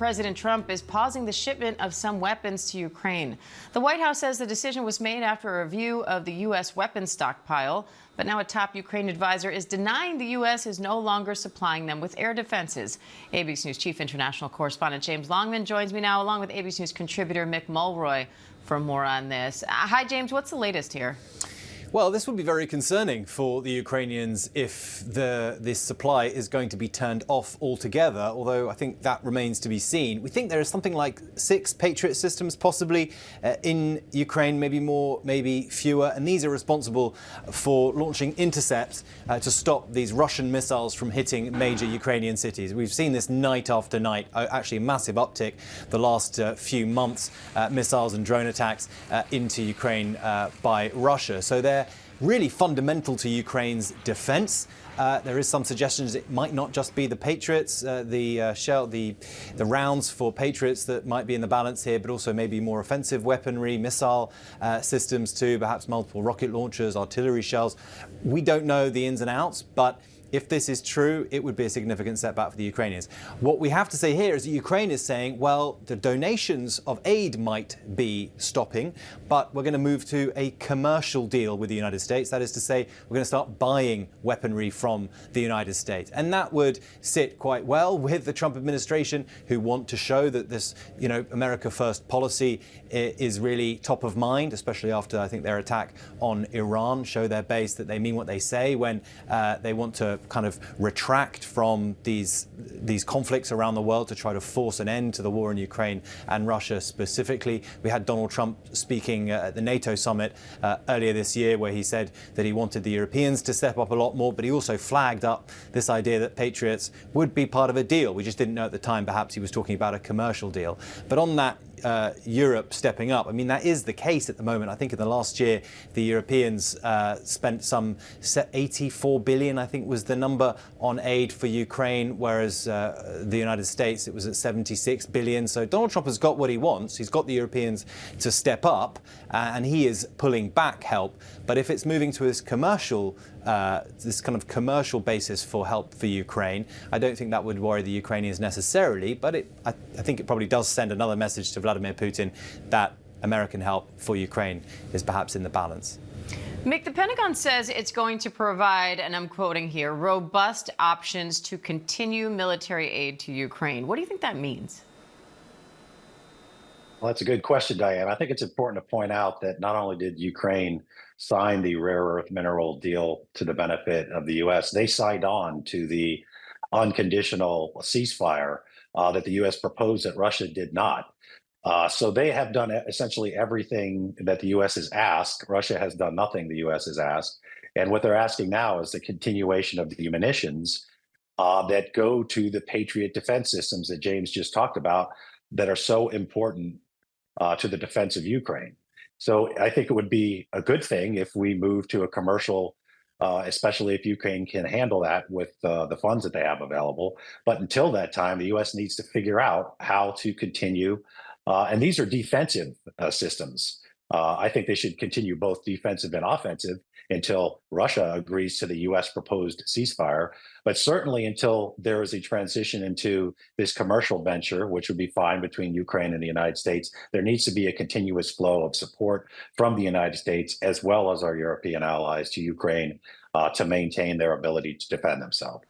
President Trump is pausing the shipment of some weapons to Ukraine. The White House says the decision was made after a review of the U.S. weapons stockpile. But now a top Ukraine advisor is denying the U.S. is no longer supplying them with air defenses. ABC News Chief International Correspondent James Longman joins me now, along with ABC News contributor Mick Mulroy, for more on this. Hi, James. What's the latest here? Well, this would be very concerning for the Ukrainians if this supply is going to be turned off altogether, although I think that remains to be seen. We think there is something like 6 Patriot systems possibly in Ukraine, maybe more, maybe fewer, and these are responsible for launching intercepts to stop these Russian missiles from hitting major Ukrainian cities. We've seen this night after night, actually a massive uptick the last few months, missiles and drone attacks into Ukraine by Russia. So they're really fundamental to Ukraine's defense. There is some suggestions it might not just be the Patriots, the rounds for Patriots that might be in the balance here, but also maybe more offensive weaponry, missile systems too, perhaps multiple rocket launchers, artillery shells. We don't know the ins and outs, but if this is true, it would be a significant setback for the Ukrainians. What we have to say here is that Ukraine is saying, well, the donations of aid might be stopping, but we're going to move to a commercial deal with the United States. That is to say, we're going to start buying weaponry from the United States. And that would sit quite well with the Trump administration, who want to show that this, America First policy is really top of mind, especially after, I think, their attack on Iran, show their base that they mean what they say when they want to kind of retract from these conflicts around the world to try to force an end to the war in Ukraine and Russia specifically. We had Donald Trump speaking at the NATO summit earlier this year, where he said that he wanted the Europeans to step up a lot more, but he also flagged up this idea that Patriots would be part of a deal. We just didn't know at the time, perhaps he was talking about a commercial deal. But on that, Europe stepping up. I mean, that is the case at the moment. I think in the last year, the Europeans spent some 84 billion, I think was the number, on aid for Ukraine, whereas the United States, it was at 76 billion. So Donald Trump has got what he wants. He's got the Europeans to step up, and he is pulling back help. But if it's moving to this kind of commercial basis for help for Ukraine, I don't think that would worry the Ukrainians necessarily. But I think it probably does send another message to Vladimir Putin that American help for Ukraine is perhaps in the balance. Mick, the Pentagon says it's going to provide, and I'm quoting here, robust options to continue military aid to Ukraine. What do you think that means? Well, that's a good question, Diane. I think it's important to point out that not only did Ukraine sign the rare earth mineral deal to the benefit of the U.S., they signed on to the unconditional ceasefire that the U.S. proposed that Russia did not. So they have done essentially everything that the U.S. has asked. Russia has done nothing the U.S. has asked. And what they're asking now is the continuation of the munitions that go to the Patriot defense systems that James just talked about, that are so important to the defense of Ukraine. So I think it would be a good thing if we move to a commercial, especially if Ukraine can handle that with the funds that they have available. But until that time, the U.S. needs to figure out how to continue. And these are defensive systems. I think they should continue both defensive and offensive until Russia agrees to the U.S. proposed ceasefire, but certainly until there is a transition into this commercial venture, which would be fine between Ukraine and the United States. There needs to be a continuous flow of support from the United States as well as our European allies to Ukraine to maintain their ability to defend themselves.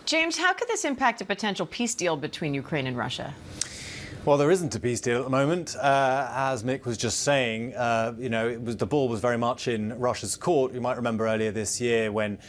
James, how could this impact a potential peace deal between Ukraine and Russia? Well, there isn't a peace deal at the moment. As Mick was just saying, the ball was very much in Russia's court. You might remember earlier this year when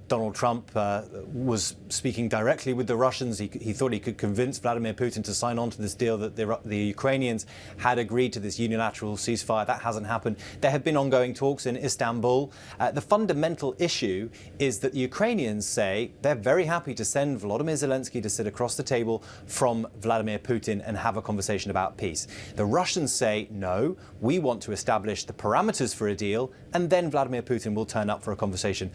Donald Trump was speaking directly with the Russians. He thought he could convince Vladimir Putin to sign on to this deal that the Ukrainians had agreed to, this unilateral ceasefire. That hasn't happened. There have been ongoing talks in Istanbul. The fundamental issue is that the Ukrainians say they're very happy to send Volodymyr Zelensky to sit across the table from Vladimir Putin and have have a conversation about peace. The Russians say, no, we want to establish the parameters for a deal, and then Vladimir Putin will turn up for a conversation,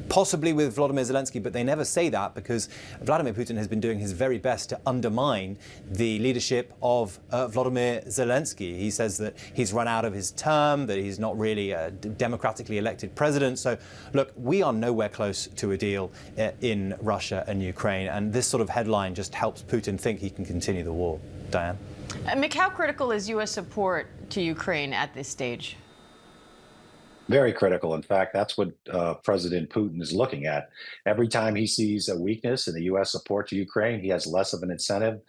possibly with Volodymyr Zelensky, but they never say that because Vladimir Putin has been doing his very best to undermine the leadership of Volodymyr Zelensky. He says that he's run out of his term, that he's not really a democratically elected president. So, look, we are nowhere close to a deal in Russia and Ukraine, and this sort of headline just helps Putin think he can continue the war. Diane? Mick, how critical is U.S. support to Ukraine at this stage? Very critical. In fact, that's what President Putin is looking at. Every time he sees a weakness in the U.S. support to Ukraine, he has less of an incentive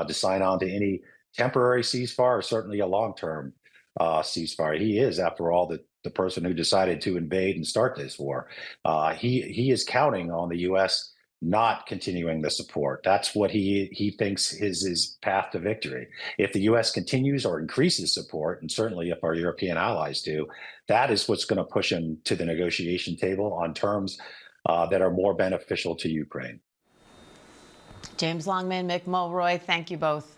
to sign on to any temporary ceasefire or certainly a long-term ceasefire. He is, after all, the person who decided to invade and start this war. He is counting on the U.S. not continuing the support. That's what he thinks is his path to victory. If the U.S. continues or increases support, and certainly if our European allies do, that is what's going to push him to the negotiation table on terms that are more beneficial to Ukraine. James Longman, Mick Mulroy, thank you both.